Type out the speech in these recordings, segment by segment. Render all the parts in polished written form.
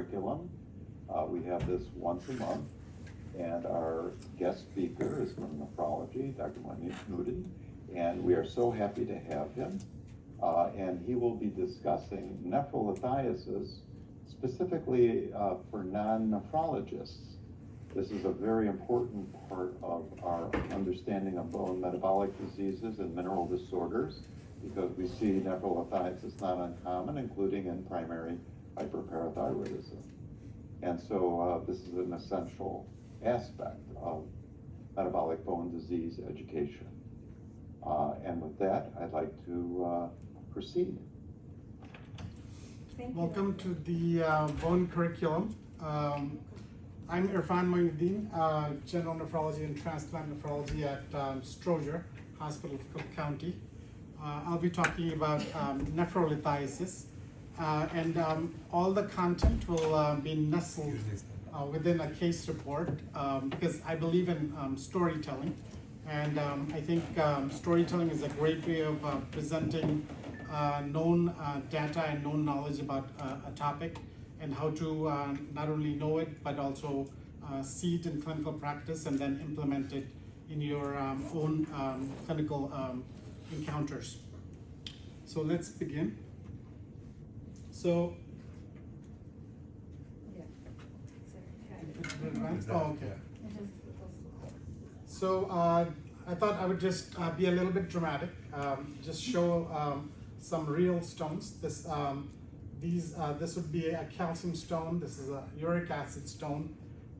curriculum. We have this once a month, and our guest speaker is from nephrology, Dr. Manish Nudin, and we are so happy to have him. And he will be discussing nephrolithiasis, specifically for non-nephrologists. This is a very important part of our understanding of bone metabolic diseases and mineral disorders, because we see nephrolithiasis not uncommon, including in primary hyperparathyroidism. And so this is an essential aspect of metabolic bone disease education. And with that, I'd like to proceed. Thank you. Welcome to the bone curriculum. I'm Irfan Moinuddin, General Nephrology and Transplant Nephrology at Stroger Hospital of Cook County. I'll be talking about nephrolithiasis, and all the content will be nestled within a case report, because I believe in storytelling, and I think storytelling is a great way of presenting known data and known knowledge about a topic, and how to not only know it, but also see it in clinical practice and then implement it in your own clinical encounters. So let's begin. So, Yeah. oh, okay. So I thought I would just be a little bit dramatic, just show some real stones. This would be a calcium stone. This is a uric acid stone,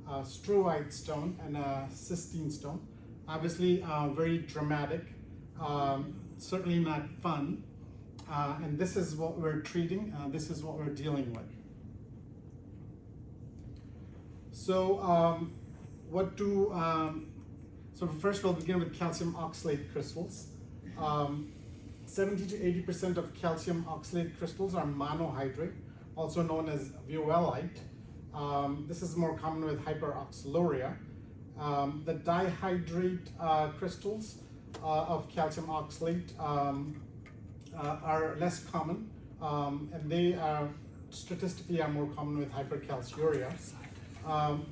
a struite stone, and a cysteine stone. Obviously, very dramatic. Certainly not fun. And this is what we're treating. This is what we're dealing with. So, so first we'll begin with calcium oxalate crystals. 70 to 80% of calcium oxalate crystals are monohydrate, also known as violite. This is more common with hyperoxaluria. The dihydrate crystals of calcium oxalate are less common, and they statistically are more common with hypercalciuria.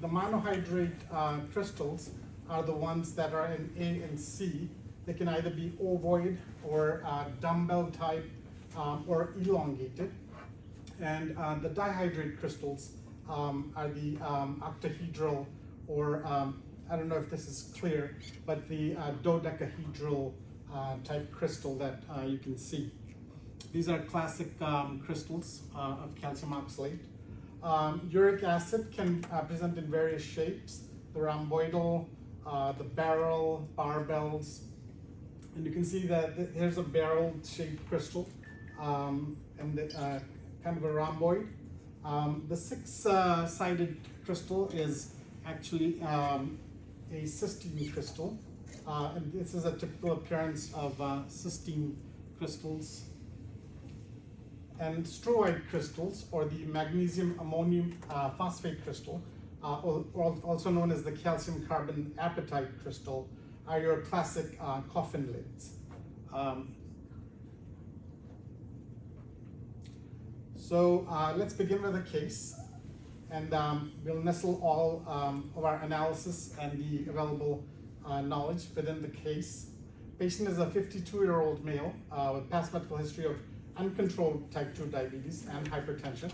The monohydrate crystals are the ones that are in A and C. They can either be ovoid or dumbbell type or elongated. And the dihydrate crystals are the octahedral, or I don't know if this is clear, but the dodecahedral type crystal that you can see. These are classic crystals of calcium oxalate. Uric acid can present in various shapes: the rhomboidal, the barrel, barbells, and you can see that here's a barrel-shaped crystal, and kind of a rhomboid. The six-sided crystal is actually a cysteine crystal, and this is a typical appearance of cysteine crystals. And struite crystals, or the magnesium ammonium phosphate crystal, also known as the calcium carbon apatite crystal, are your classic coffin lids. So let's begin with a case, and we'll nestle all of our analysis and the available knowledge within the case. Patient is a 52-year-old male with past medical history of uncontrolled type 2 diabetes and hypertension,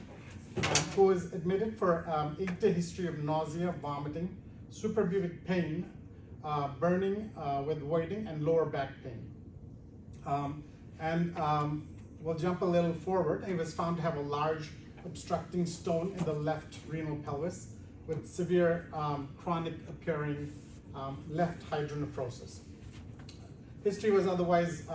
who is admitted for 8-day history of nausea, vomiting, suprapubic pain, burning with voiding, and lower back pain. We'll jump a little forward. He was found to have a large obstructing stone in the left renal pelvis with severe chronic appearing left hydronephrosis. History was otherwise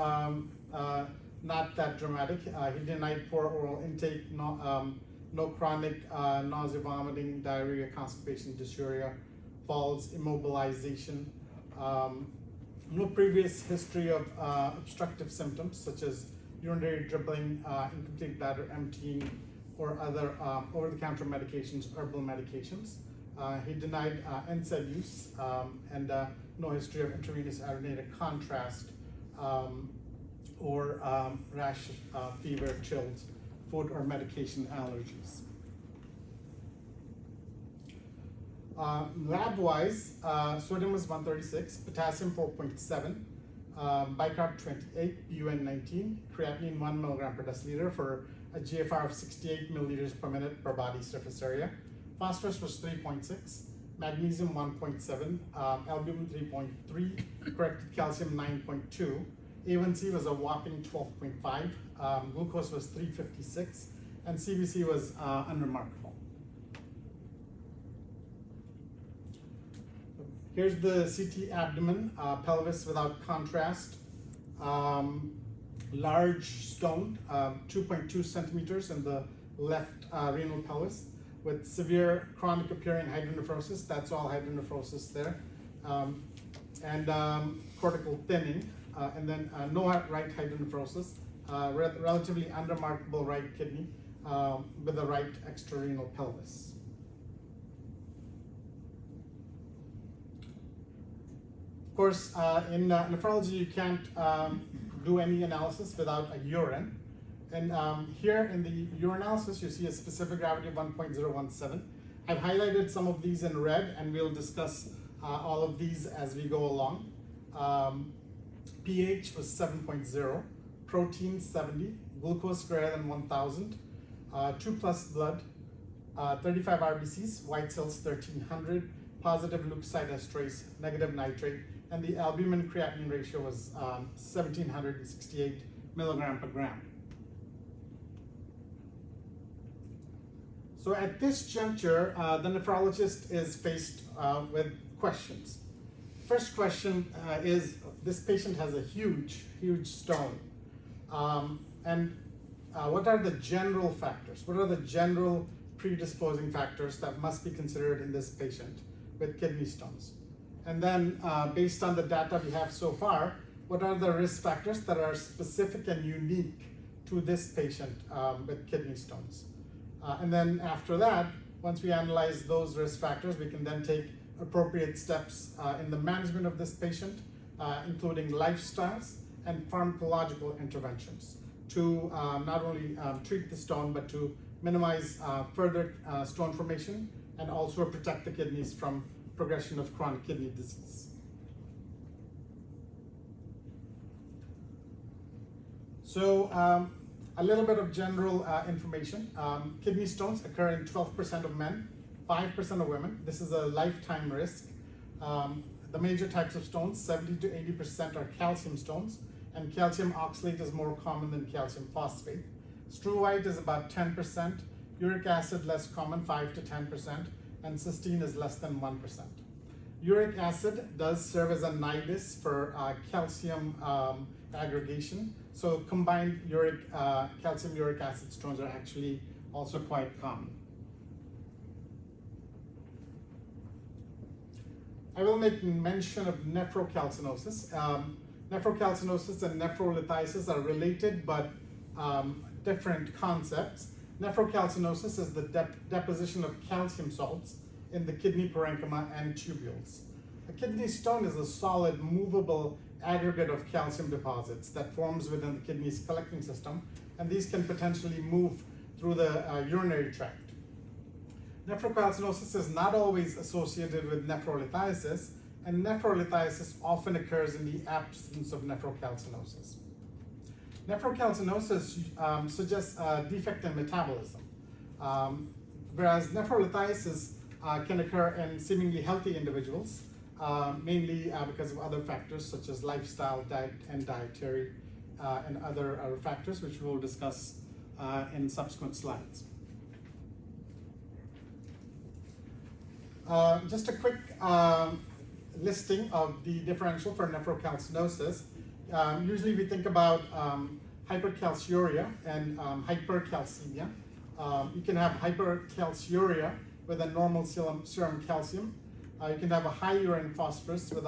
not that dramatic. He denied poor oral intake, no chronic nausea, vomiting, diarrhea, constipation, dysuria, falls, immobilization, no previous history of obstructive symptoms such as urinary dribbling, incomplete bladder emptying, or other over-the-counter medications, herbal medications. He denied NSAID use, and no history of intravenous iodinated contrast, or rash, fever, chills, food or medication allergies. Lab-wise, sodium was 136, potassium 4.7, bicarb 28, BUN 19, creatinine 1 milligram per deciliter for a GFR of 68 milliliters per minute per body surface area. Phosphorus was 3.6, magnesium 1.7, albumin 3.3, corrected calcium 9.2. A1C was a whopping 12.5, glucose was 356, and CBC was unremarkable. Here's the CT abdomen, pelvis without contrast, large stone, 2.2 centimeters in the left renal pelvis with severe chronic appearing hydronephrosis. That's all hydronephrosis there. And cortical thinning, and then no right hydronephrosis, relatively unremarkable right kidney with a right extrarenal pelvis. Of course, in nephrology, you can't do any analysis without a urine. And here in the urinalysis, you see a specific gravity of 1.017. I've highlighted some of these in red, and we'll discuss all of these as we go along. pH was 7.0, protein 70, glucose greater than 1,000, 2+ blood, 35 RBCs, white cells 1,300, positive leukocyte esterase, negative nitrate, and the albumin creatinine ratio was 1,768 milligram per gram. So at this juncture, the nephrologist is faced with questions. First question is, this patient has a huge stone. And what are the general factors? What are the general predisposing factors that must be considered in this patient with kidney stones? And then based on the data we have so far, what are the risk factors that are specific and unique to this patient with kidney stones? And then after that, once we analyze those risk factors, we can then take appropriate steps in the management of this patient, including lifestyles and pharmacological interventions to not only treat the stone, but to minimize further stone formation and also protect the kidneys from progression of chronic kidney disease. So a little bit of general information. Kidney stones occur in 12% of men, 5% of women. This is a lifetime risk. The major types of stones, 70 to 80% are calcium stones, and calcium oxalate is more common than calcium phosphate. Struvite is about 10%, uric acid less common, 5 to 10%, and cysteine is less than 1%. Uric acid does serve as a nidus for calcium aggregation. So combined calcium uric acid stones are actually also quite common. I will make mention of nephrocalcinosis. Nephrocalcinosis and nephrolithiasis are related but different concepts. Nephrocalcinosis is the deposition of calcium salts in the kidney parenchyma and tubules. A kidney stone is a solid, movable aggregate of calcium deposits that forms within the kidney's collecting system, and these can potentially move through the urinary tract. Nephrocalcinosis is not always associated with nephrolithiasis, and nephrolithiasis often occurs in the absence of nephrocalcinosis. Nephrocalcinosis suggests a defect in metabolism, whereas nephrolithiasis can occur in seemingly healthy individuals, mainly because of other factors such as lifestyle, diet, and dietary, and other factors which we'll discuss in subsequent slides. Just a quick listing of the differential for nephrocalcinosis. Usually we think about hypercalciuria and hypercalcemia. You can have hypercalciuria with a normal serum calcium. You can have a high urine phosphorus with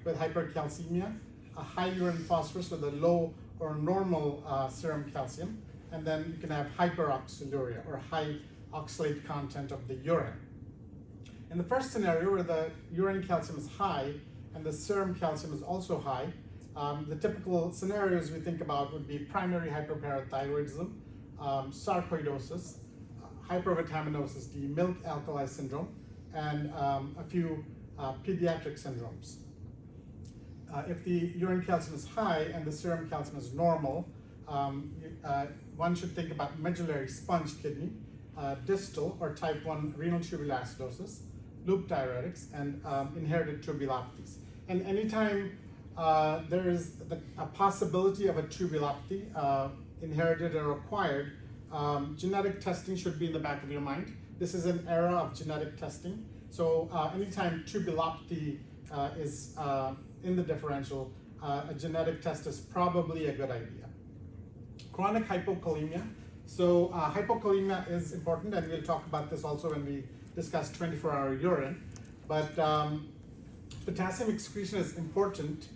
hypercalcemia, a high urine phosphorus with a low or normal serum calcium, and then you can have hyperoxaluria or high oxalate content of the urine. In the first scenario, where the urine calcium is high and the serum calcium is also high, the typical scenarios we think about would be primary hyperparathyroidism, sarcoidosis, hypervitaminosis D, milk alkali syndrome, and a few pediatric syndromes. If the urine calcium is high and the serum calcium is normal, one should think about medullary sponge kidney, distal or type 1 renal tubular acidosis, loop diuretics, and inherited tubulopathies. And anytime there is a possibility of a tubulopathy, inherited or acquired, genetic testing should be in the back of your mind. This is an era of genetic testing. So anytime tubulopathy is in the differential, a genetic test is probably a good idea. Chronic hypokalemia. So hypokalemia is important, and we'll talk about this also when we discuss 24-hour urine. But potassium excretion is important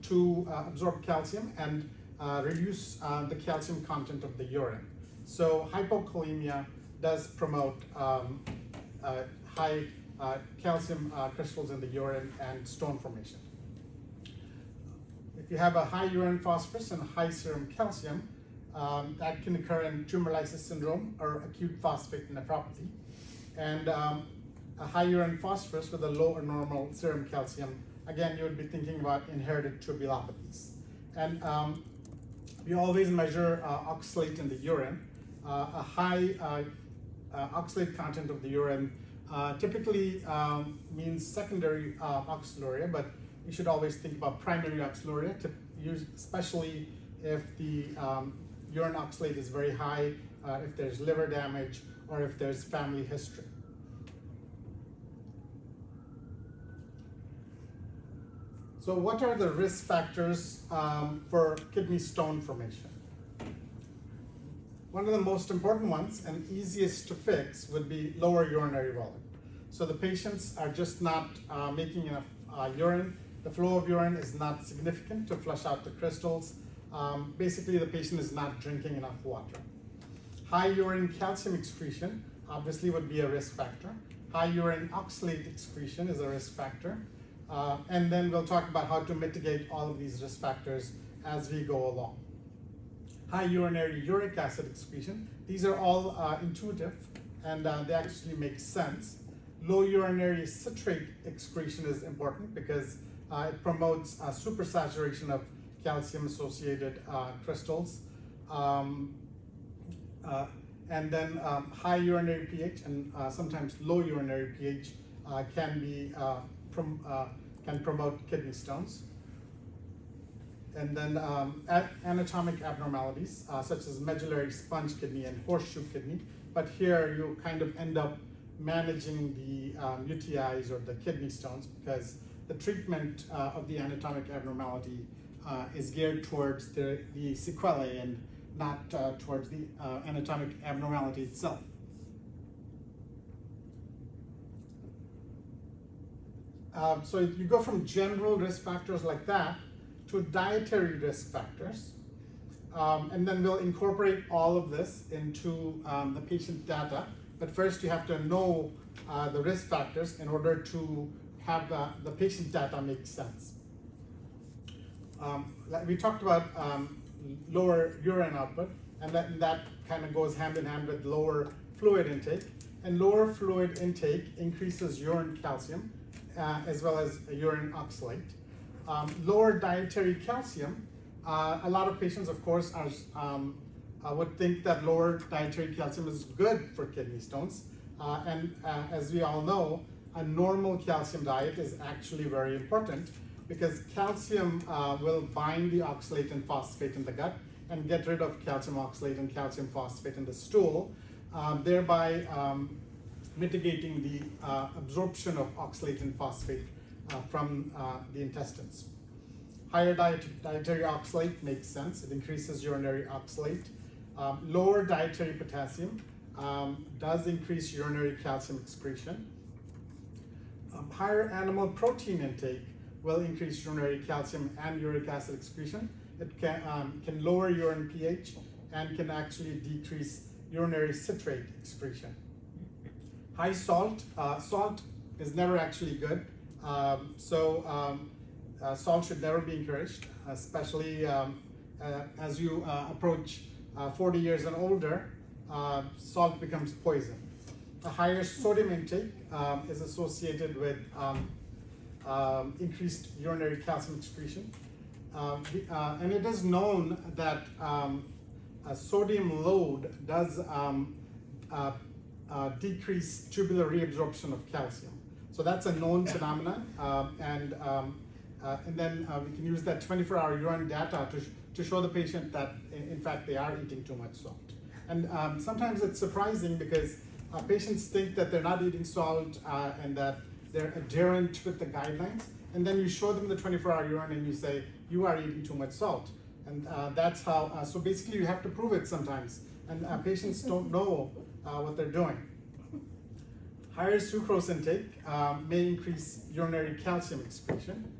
to absorb calcium and reduce the calcium content of the urine. So hypokalemia does promote high calcium crystals in the urine and stone formation. If you have a high urine phosphorus and high serum calcium, that can occur in tumor lysis syndrome or acute phosphate nephropathy. And a high urine phosphorus with a low or normal serum calcium, again, you would be thinking about inherited tubulopathies. And we always measure oxalate in the urine. A high oxalate content of the urine typically means secondary oxaluria, but you should always think about primary oxaluria, especially if the urine oxalate is very high, if there's liver damage, or if there's family history. So what are the risk factors for kidney stone formation? One of the most important ones and easiest to fix would be lower urinary volume. So the patients are just not making enough urine. The flow of urine is not significant to flush out the crystals. Basically, the patient is not drinking enough water. High urine calcium excretion obviously would be a risk factor. High urine oxalate excretion is a risk factor. And then we'll talk about how to mitigate all of these risk factors as we go along. High urinary uric acid excretion, these are all intuitive, and they actually make sense. Low urinary citrate excretion is important because it promotes supersaturation of calcium-associated crystals. And then high urinary pH and sometimes low urinary pH can promote kidney stones. And then anatomic abnormalities such as medullary sponge kidney and horseshoe kidney. But here you kind of end up managing the UTIs or the kidney stones because the treatment of the anatomic abnormality is geared towards the sequelae and not towards the anatomic abnormality itself. So you go from general risk factors like that to dietary risk factors. And then we'll incorporate all of this into the patient data. But first you have to know the risk factors in order to have the patient data make sense. We talked about lower urine output, and that kind of goes hand in hand with lower fluid intake. And lower fluid intake increases urine calcium as well as urine oxalate. Lower dietary calcium, a lot of patients, of course, would think that lower dietary calcium is good for kidney stones. And as we all know, a normal calcium diet is actually very important because calcium will bind the oxalate and phosphate in the gut and get rid of calcium oxalate and calcium phosphate in the stool, thereby mitigating the absorption of oxalate and phosphate from the intestines. Higher dietary oxalate makes sense. It increases urinary oxalate. Lower dietary potassium does increase urinary calcium excretion. Higher animal protein intake will increase urinary calcium and uric acid excretion. It can lower urine pH and can actually decrease urinary citrate excretion. High salt, salt is never actually good. Salt should never be encouraged, especially as you approach 40 years and older. Salt becomes poison. A higher sodium intake is associated with increased urinary calcium excretion. And it is known that a sodium load does decrease tubular reabsorption of calcium. So that's a known phenomenon, and then we can use that 24-hour urine data to show the patient that in fact they are eating too much salt. And sometimes it's surprising because patients think that they're not eating salt and that they're adherent with the guidelines, and then you show them the 24-hour urine and you say, you are eating too much salt. And that's how, so basically you have to prove it sometimes, and patients don't know what they're doing. Higher sucrose intake may increase urinary calcium excretion.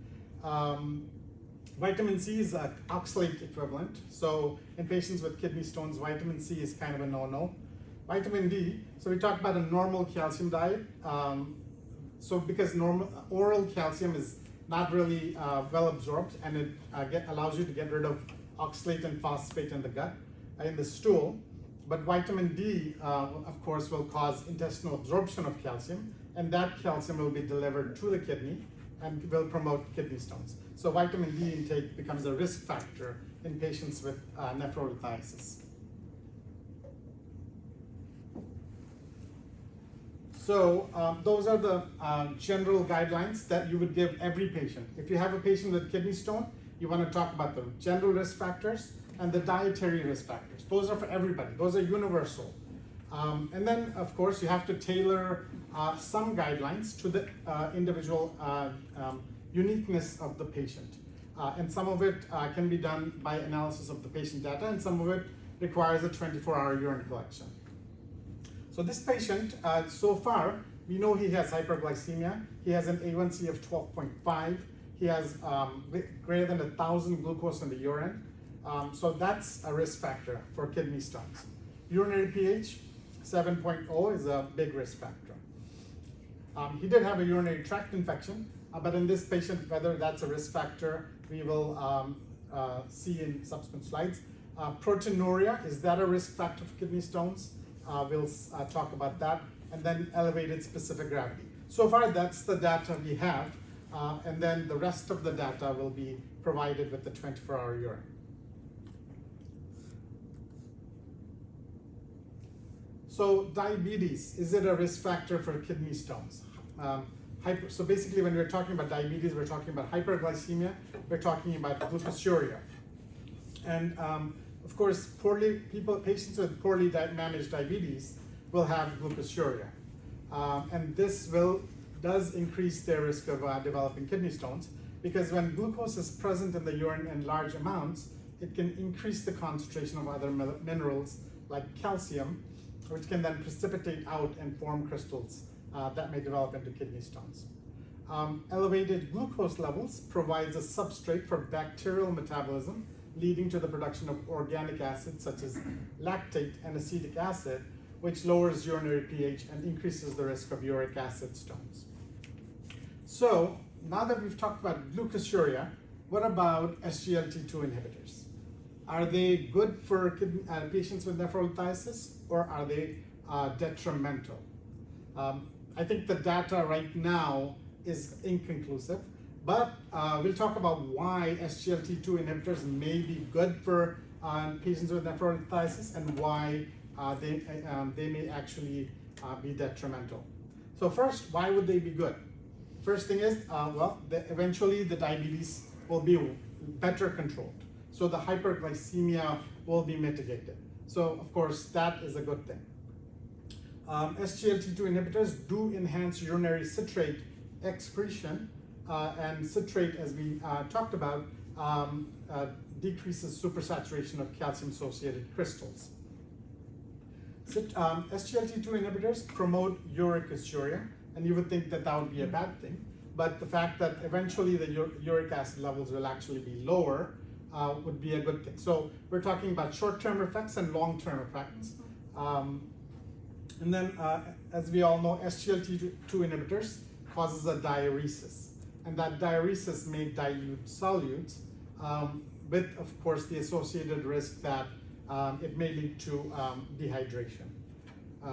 Vitamin C is an oxalate equivalent. So in patients with kidney stones, vitamin C is kind of a no-no. Vitamin D, so we talked about a normal calcium diet. So because oral calcium is not really well absorbed, and it allows you to get rid of oxalate and phosphate in the gut, in the stool. But vitamin D, of course, will cause intestinal absorption of calcium, and that calcium will be delivered to the kidney and will promote kidney stones. So vitamin D intake becomes a risk factor in patients with nephrolithiasis. So those are the general guidelines that you would give every patient. If you have a patient with kidney stone, you want to talk about the general risk factors and the dietary risk factors. Those are for everybody. Those are universal. And then, of course, you have to tailor some guidelines to the individual uniqueness of the patient. And some of it can be done by analysis of the patient data, and some of it requires a 24-hour urine collection. So this patient, so far, we know he has hyperglycemia. He has an A1C of 12.5. He has greater than 1,000 glucose in the urine. So that's a risk factor for kidney stones. Urinary pH, 7.0 is a big risk factor. He did have a urinary tract infection, but in this patient, whether that's a risk factor, we will see in subsequent slides. Proteinuria, is that a risk factor for kidney stones? We'll talk about that. And then elevated specific gravity. So far, that's the data we have. And then the rest of the data will be provided with the 24-hour urine. So diabetes, is it a risk factor for kidney stones? So basically when we're talking about diabetes, we're talking about hyperglycemia, we're talking about glucosuria. And of course, patients with poorly managed diabetes will have glucosuria. And this does increase their risk of developing kidney stones, because when glucose is present in the urine in large amounts, it can increase the concentration of other minerals like calcium, which can then precipitate out and form crystals that may develop into kidney stones. Elevated glucose levels provides a substrate for bacterial metabolism, leading to the production of organic acids such as lactate and acetic acid, which lowers urinary pH and increases the risk of uric acid stones. So now that we've talked about glucosuria, what about SGLT2 inhibitors? Are they good for patients with nephrolithiasis, or are they detrimental? I think the data right now is inconclusive, but we'll talk about why SGLT2 inhibitors may be good for patients with nephrolithiasis and why they may actually be detrimental. So first, why would they be good? First thing is, eventually the diabetes will be better controlled. So the hyperglycemia will be mitigated. So of course, that is a good thing. SGLT2 inhibitors do enhance urinary citrate excretion, and citrate, as we talked about, decreases supersaturation of calcium-associated crystals. SGLT2 inhibitors promote uricasuria, and you would think that that would be a bad thing, but the fact that eventually the uric acid levels will actually be lower would be a good thing. So we're talking about short-term effects and long-term effects. And then, as we all know, SGLT2 inhibitors causes a diuresis, and that diuresis may dilute solutes, with, of course, the associated risk that it may lead to dehydration.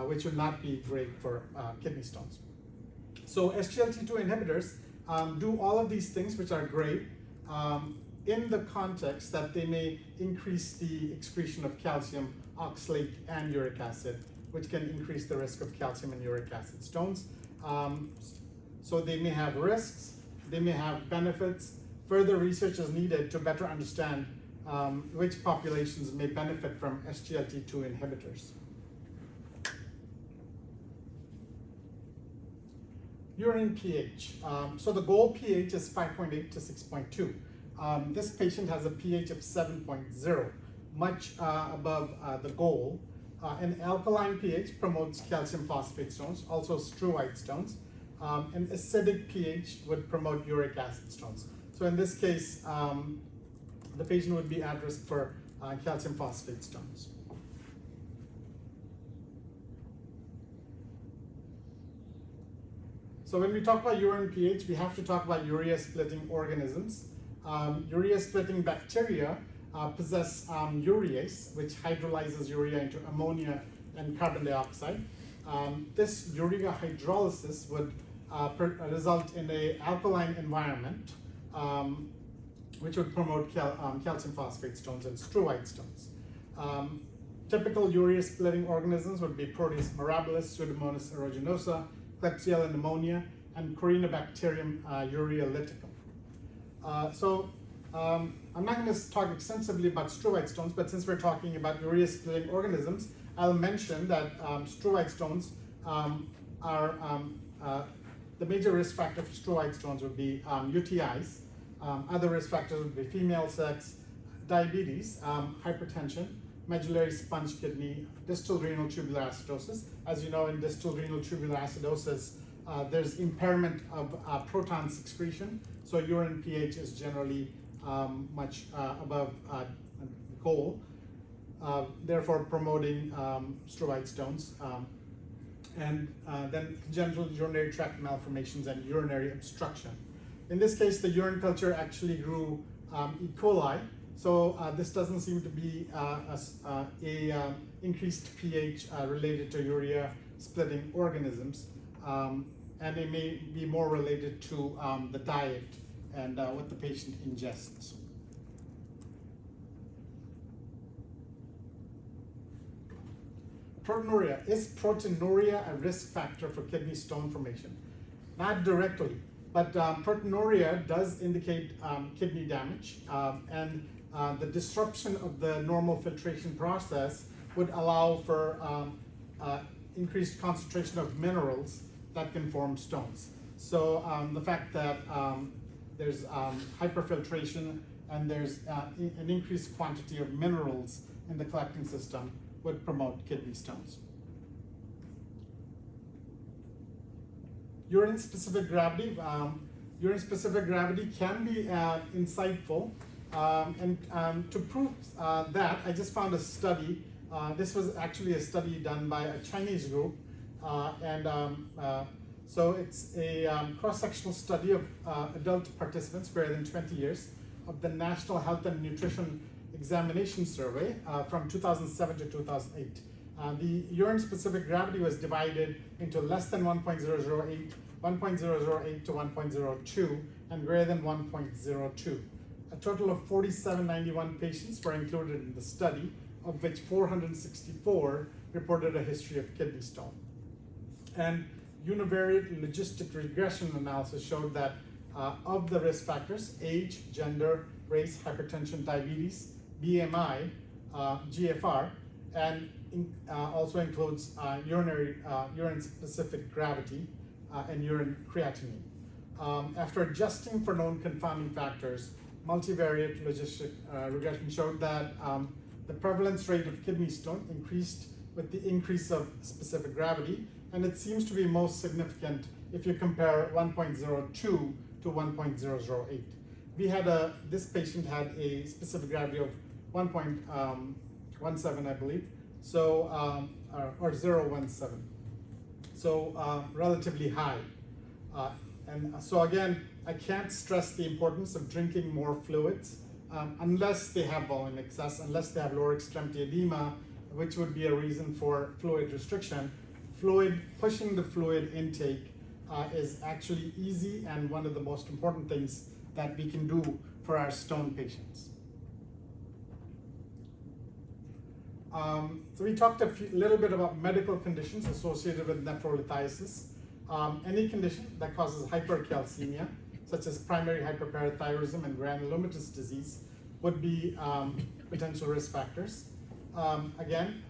which would not be great for kidney stones. So SGLT2 inhibitors do all of these things, which are great, in the context that they may increase the excretion of calcium oxalate and uric acid, which can increase the risk of calcium and uric acid stones. So they may have risks, they may have benefits. Further research is needed to better understand which populations may benefit from SGLT2 inhibitors. Urine pH. So the goal pH is 5.8 to 6.2. This patient has a pH of 7.0, much above the goal. An alkaline pH promotes calcium phosphate stones, also struite stones. An acidic pH would promote uric acid stones. So in this case, the patient would be at risk for calcium phosphate stones. So when we talk about urine pH, we have to talk about urea splitting organisms. Urea splitting bacteria possess urease, which hydrolyzes urea into ammonia and carbon dioxide. This urea hydrolysis would result in an alkaline environment, which would promote calcium phosphate stones and struite stones. Typical urea splitting organisms would be Proteus mirabilis, Pseudomonas aeruginosa, Klebsiella pneumonia, and Corynebacterium urealyticum. I'm not going to talk extensively about struite stones, but since we're talking about urea splitting organisms, I'll mention that struite stones are the major risk factor for struite stones would be UTIs. Other risk factors would be female sex, diabetes, hypertension, medullary sponge kidney, distal renal tubular acidosis. As you know, in distal renal tubular acidosis, there's impairment of protons excretion, so urine pH is generally much above goal, therefore promoting struite stones. And then congenital urinary tract malformations and urinary obstruction. In this case, the urine culture actually grew E. coli, so this doesn't seem to be a increased pH related to urea splitting organisms, and it may be more related to the diet and what the patient ingests. Proteinuria. Is proteinuria a risk factor for kidney stone formation? Not directly, but proteinuria does indicate kidney damage, and the disruption of the normal filtration process would allow for increased concentration of minerals that can form stones. So the fact that there's hyperfiltration and there's an increased quantity of minerals in the collecting system would promote kidney stones. Urine-specific gravity. Urine-specific gravity can be insightful, and to prove that, I just found a study. This was actually a study done by a Chinese group, so it's a cross-sectional study of adult participants greater than 20 years of the National Health and Nutrition Examination Survey from 2007 to 2008. The urine-specific gravity was divided into less than 1.008, 1.008 to 1.02, and greater than 1.02. A total of 4791 patients were included in the study, of which 464 reported a history of kidney stone. And univariate logistic regression analysis showed that of the risk factors, age, gender, race, hypertension, diabetes, BMI, GFR, and also includes urine-specific gravity and urine creatinine. After adjusting for known confounding factors, multivariate logistic regression showed that the prevalence rate of kidney stone increased with the increase of specific gravity, and it seems to be most significant if you compare 1.02 to 1.008. We had this patient had a specific gravity of 1.17, I believe, so or 0.17, so relatively high. And so again, I can't stress the importance of drinking more fluids unless they have volume excess, unless they have lower extremity edema, which would be a reason for fluid restriction. Pushing the fluid intake is actually easy and one of the most important things that we can do for our stone patients. So we talked a little bit about medical conditions associated with nephrolithiasis. Any condition that causes hypercalcemia, such as primary hyperparathyroidism and granulomatous disease, would be potential risk factors. Again,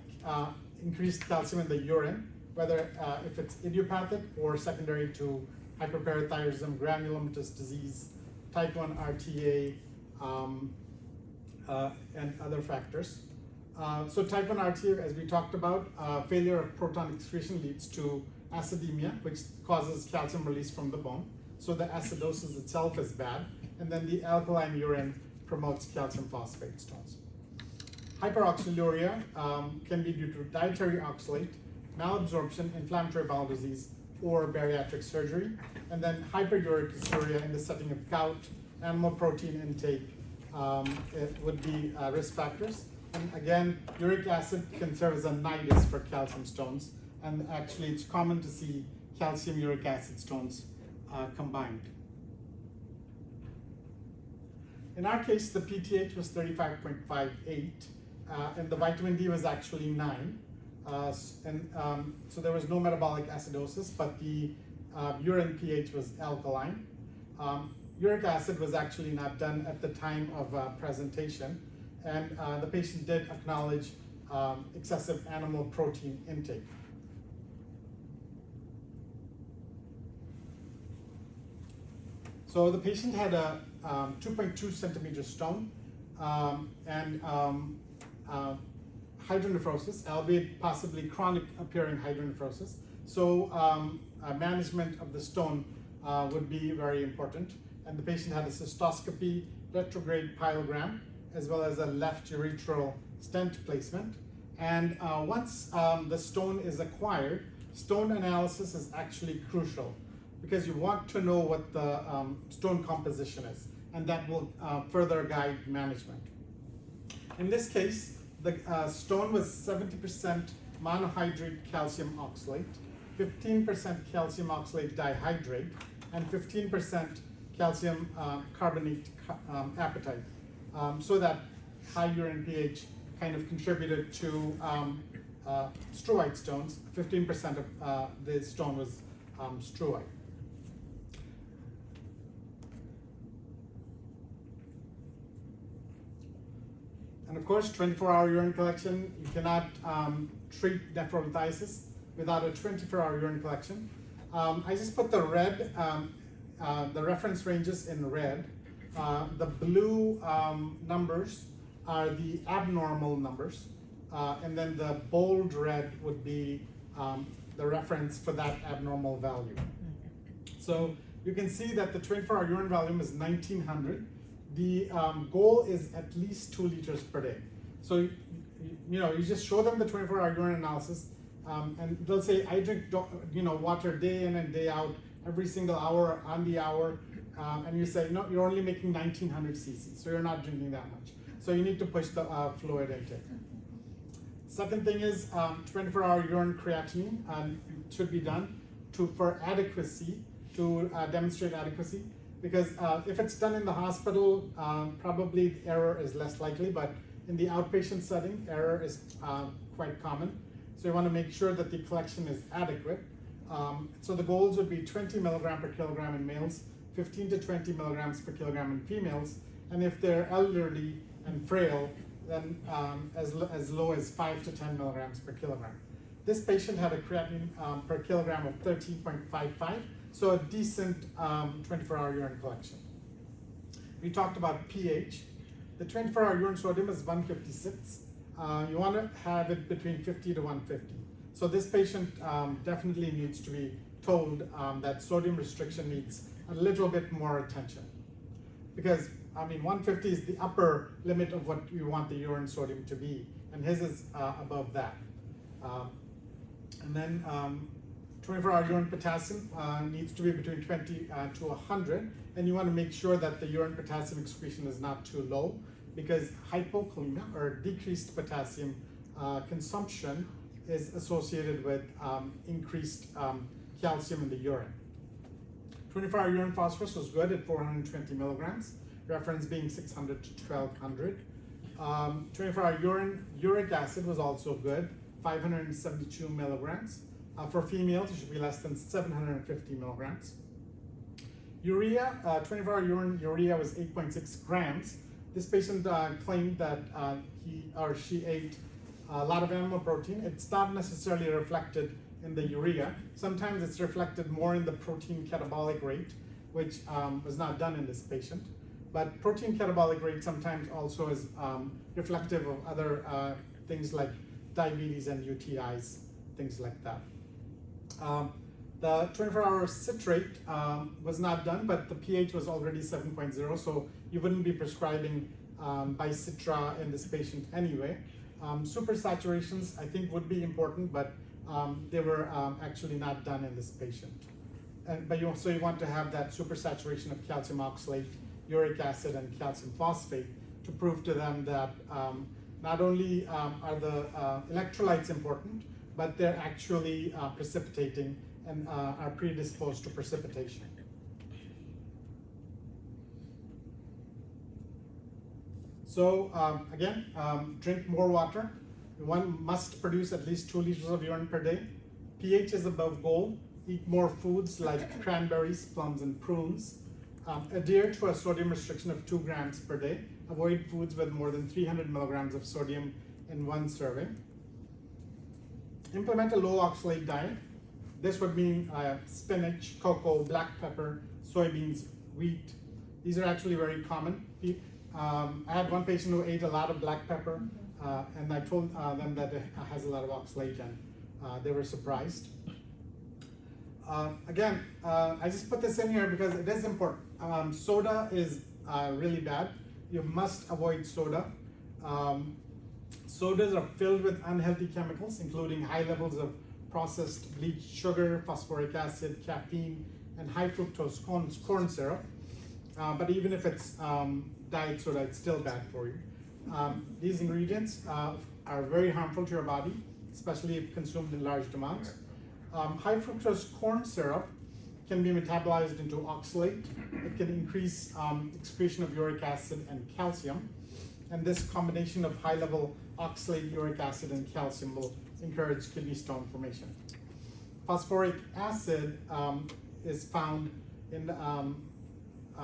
increased calcium in the urine, whether if it's idiopathic or secondary to hyperparathyroidism, granulomatous disease, type 1 RTA, and other factors. So type 1 RTA, as we talked about, failure of proton excretion leads to acidemia, which causes calcium release from the bone. So the acidosis itself is bad, and then the alkaline urine promotes calcium phosphate stones. Hyperoxaluria can be due to dietary oxalate, malabsorption, inflammatory bowel disease, or bariatric surgery. And then hyperuricasuria in the setting of gout, animal protein intake, it would be risk factors. And again, uric acid can serve as a nidus for calcium stones. And actually, it's common to see calcium uric acid stones combined. In our case, the PTH was 35.58, and the vitamin D was actually 9. So there was no metabolic acidosis, but the urine pH was alkaline. Uric acid was actually not done at the time of presentation, and the patient did acknowledge excessive animal protein intake. So the patient had a 2.2 centimeter stone and hydronephrosis, albeit possibly chronic appearing hydronephrosis. So management of the stone would be very important. And the patient had a cystoscopy, retrograde pyelogram, as well as a left urethral stent placement. And once the stone is acquired, stone analysis is actually crucial because you want to know what the stone composition is, and that will further guide management. In this case, the stone was 70% monohydrate calcium oxalate, 15% calcium oxalate dihydrate, and 15% calcium carbonate apatite. So that high urine pH kind of contributed to struite stones. 15% of the stone was struite. And of course, 24-hour urine collection, you cannot treat nephrolithiasis without a 24-hour urine collection. I just put the red, the reference ranges in red. The blue numbers are the abnormal numbers, and then the bold red would be the reference for that abnormal value. So you can see that the 24-hour urine volume is 1900. The goal is at least 2 liters per day. So you just show them the 24-hour urine analysis, and they'll say, I drink water day in and day out, every single hour on the hour, and you say, no, you're only making 1900 cc, so you're not drinking that much. So you need to push the fluid intake. Second thing is 24-hour urine creatinine should be done for adequacy, to demonstrate adequacy. Because if it's done in the hospital, probably the error is less likely, but in the outpatient setting, error is quite common. So you want to make sure that the collection is adequate. So the goals would be 20 milligram per kilogram in males, 15 to 20 milligrams per kilogram in females, and if they're elderly and frail, then as low as 5 to 10 milligrams per kilogram. This patient had a creatinine per kilogram of 13.55. So a decent 24-hour urine collection. We talked about pH. The 24-hour urine sodium is 156. You want to have it between 50 to 150. So this patient definitely needs to be told that sodium restriction needs a little bit more attention. Because, 150 is the upper limit of what you want the urine sodium to be, and his is above that. And then 24-hour urine potassium needs to be between 20 to 100, and you want to make sure that the urine potassium excretion is not too low, because hypokalemia, or decreased potassium, consumption is associated with increased calcium in the urine. 24-hour urine phosphorus was good at 420 milligrams, reference being 600 to 1200. 24-hour uric acid was also good, 572 milligrams. For females, it should be less than 750 milligrams. Urea, 24-hour urine urea was 8.6 grams. This patient claimed that he or she ate a lot of animal protein. It's not necessarily reflected in the urea. Sometimes it's reflected more in the protein catabolic rate, which was not done in this patient. But protein catabolic rate sometimes also is reflective of other things like diabetes and UTIs, things like that. The 24-hour citrate was not done, but the pH was already 7.0, so you wouldn't be prescribing Bicitra in this patient anyway. Supersaturations, I think, would be important, but they were actually not done in this patient. But you want to have that supersaturation of calcium oxalate, uric acid, and calcium phosphate to prove to them that not only are the electrolytes important, but they're actually precipitating and are predisposed to precipitation. So again, drink more water. One must produce at least 2 liters of urine per day. pH is above goal. Eat more foods like cranberries, plums, and prunes. Adhere to a sodium restriction of 2 grams per day. Avoid foods with more than 300 milligrams of sodium in 1 serving. Implement a low oxalate diet. This would mean spinach, cocoa, black pepper, soybeans, wheat. These are actually very common. I had one patient who ate a lot of black pepper, and I told them that it has a lot of oxalate, and they were surprised. Again, I just put this in here because it is important. Soda is really bad. You must avoid soda. Sodas are filled with unhealthy chemicals, including high levels of processed bleached sugar, phosphoric acid, caffeine, and high fructose corn syrup. But even if it's diet soda, it's still bad for you. These ingredients are very harmful to your body, especially if consumed in large amounts. High fructose corn syrup can be metabolized into oxalate. It can increase excretion of uric acid and calcium. And this combination of high-level oxalate, uric acid, and calcium will encourage kidney stone formation. Phosphoric acid is found in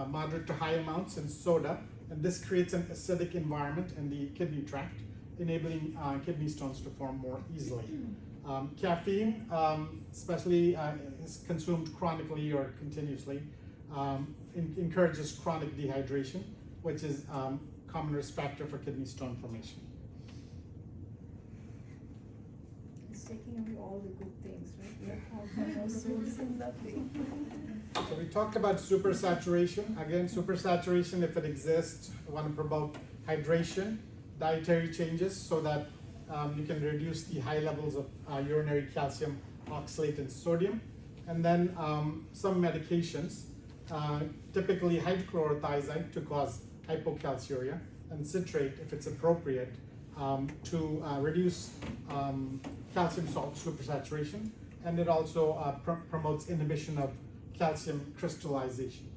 moderate to high amounts in soda, and this creates an acidic environment in the kidney tract, enabling kidney stones to form more easily. Caffeine, especially is consumed chronically or continuously, encourages chronic dehydration, which is common risk factor for kidney stone formation. It's taking away all the good things, right? We have all souls and nothing. So we talked about supersaturation. Again, supersaturation, if it exists, we want to promote hydration, dietary changes so that you can reduce the high levels of urinary calcium, oxalate, and sodium. And then some medications, typically hydrochlorothiazide to cause hypocalciuria, and citrate, if it's appropriate, to reduce calcium salt supersaturation. And it also promotes inhibition of calcium crystallization.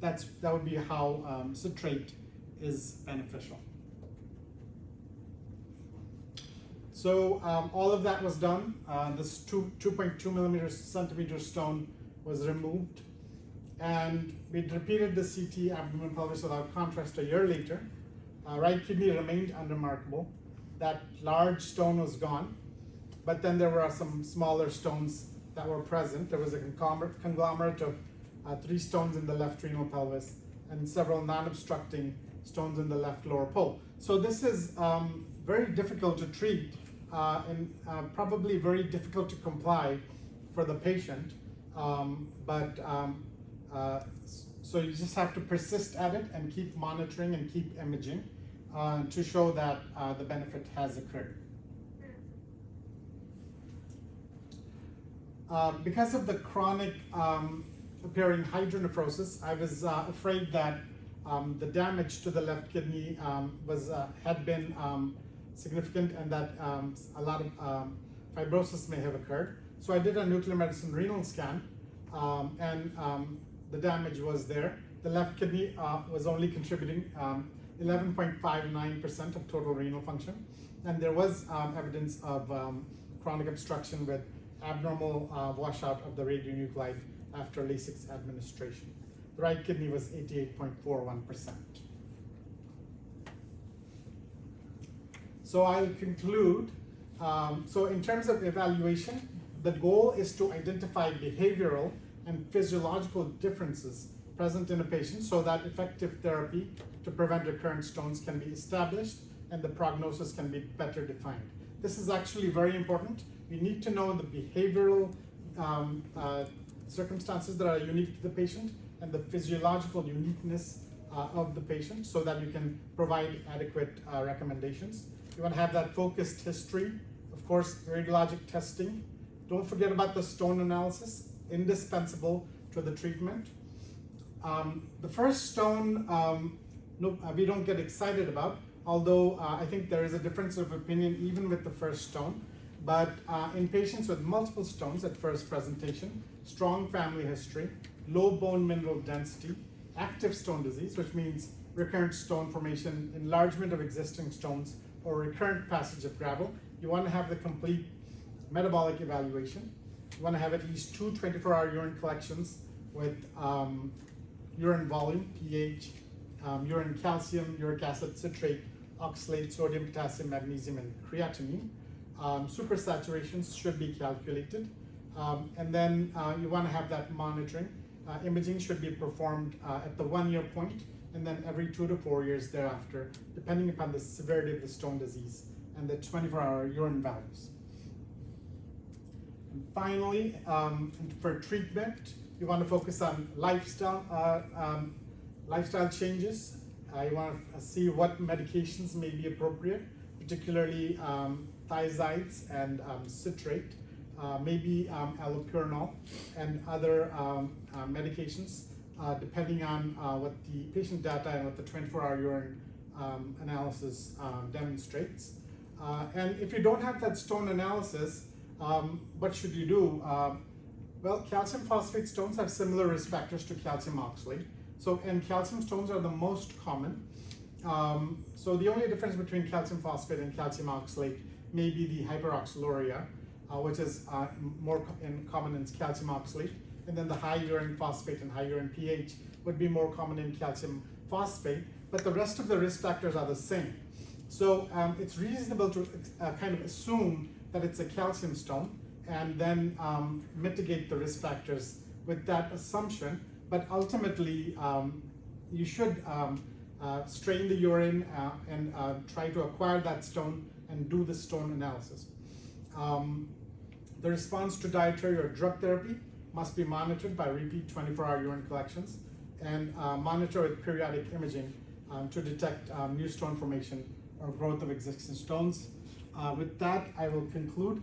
That would be how citrate is beneficial. So all of that was done. This 2.2 centimeter stone was removed, and we repeated the CT abdomen pelvis without contrast a year later. Right kidney remained unremarkable. That large stone was gone, but then there were some smaller stones that were present. There was a conglomerate of 3 stones in the left renal pelvis and several non-obstructing stones in the left lower pole. So this is very difficult to treat and probably very difficult to comply for the patient. So you just have to persist at it and keep monitoring and keep imaging to show that the benefit has occurred. Because of the chronic appearing hydronephrosis, I was afraid that the damage to the left kidney had been significant and that a lot of fibrosis may have occurred. So I did a nuclear medicine renal scan, and the damage was there. The left kidney was only contributing 11.59% of total renal function, and there was evidence of chronic obstruction with abnormal washout of the radionuclide after Lasix administration. The right kidney was 88.41%. So I'll conclude. So in terms of evaluation, the goal is to identify behavioral and physiological differences present in a patient so that effective therapy to prevent recurrent stones can be established and the prognosis can be better defined. This is actually very important. We need to know the behavioral circumstances that are unique to the patient and the physiological uniqueness of the patient so that you can provide adequate recommendations. You want to have that focused history, of course, radiologic testing. Don't forget about the stone analysis, indispensable to the treatment. The first stone, we don't get excited about, although I think there is a difference of opinion even with the first stone. But in patients with multiple stones at first presentation, strong family history, low bone mineral density, active stone disease, which means recurrent stone formation, enlargement of existing stones, or recurrent passage of gravel, you want to have the complete metabolic evaluation. You want to have at least 2 24-hour urine collections with urine volume, pH, urine calcium, uric acid, citrate, oxalate, sodium, potassium, magnesium, and creatinine. Supersaturations should be calculated. And then you want to have that monitoring. Imaging should be performed at the 1-year point and then every 2 to 4 years thereafter, depending upon the severity of the stone disease and the 24-hour urine values. And finally, for treatment, you want to focus on lifestyle changes. You want to see what medications may be appropriate, particularly thiazides and citrate, maybe allopurinol and other medications, depending on what the patient data and what the 24-hour urine analysis demonstrates. And if you don't have that stone analysis, what should you do? Well, calcium phosphate stones have similar risk factors to calcium oxalate. So, and calcium stones are the most common. So the only difference between calcium phosphate and calcium oxalate may be the hyperoxaluria, which is more common in calcium oxalate. And then the high urine phosphate and high urine pH would be more common in calcium phosphate, but the rest of the risk factors are the same. So it's reasonable to kind of assume that it's a calcium stone and then mitigate the risk factors with that assumption. But ultimately, you should strain the urine and try to acquire that stone and do the stone analysis. The response to dietary or drug therapy must be monitored by repeat 24-hour urine collections and monitor with periodic imaging to detect new stone formation or growth of existing stones. With that, I will conclude.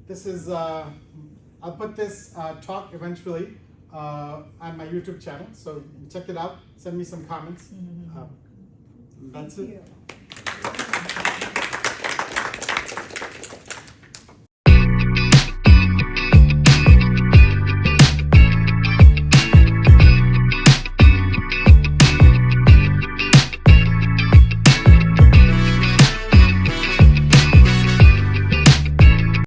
This is, I'll put this talk eventually on my YouTube channel, so check it out, send me some comments. That's it. Thank you.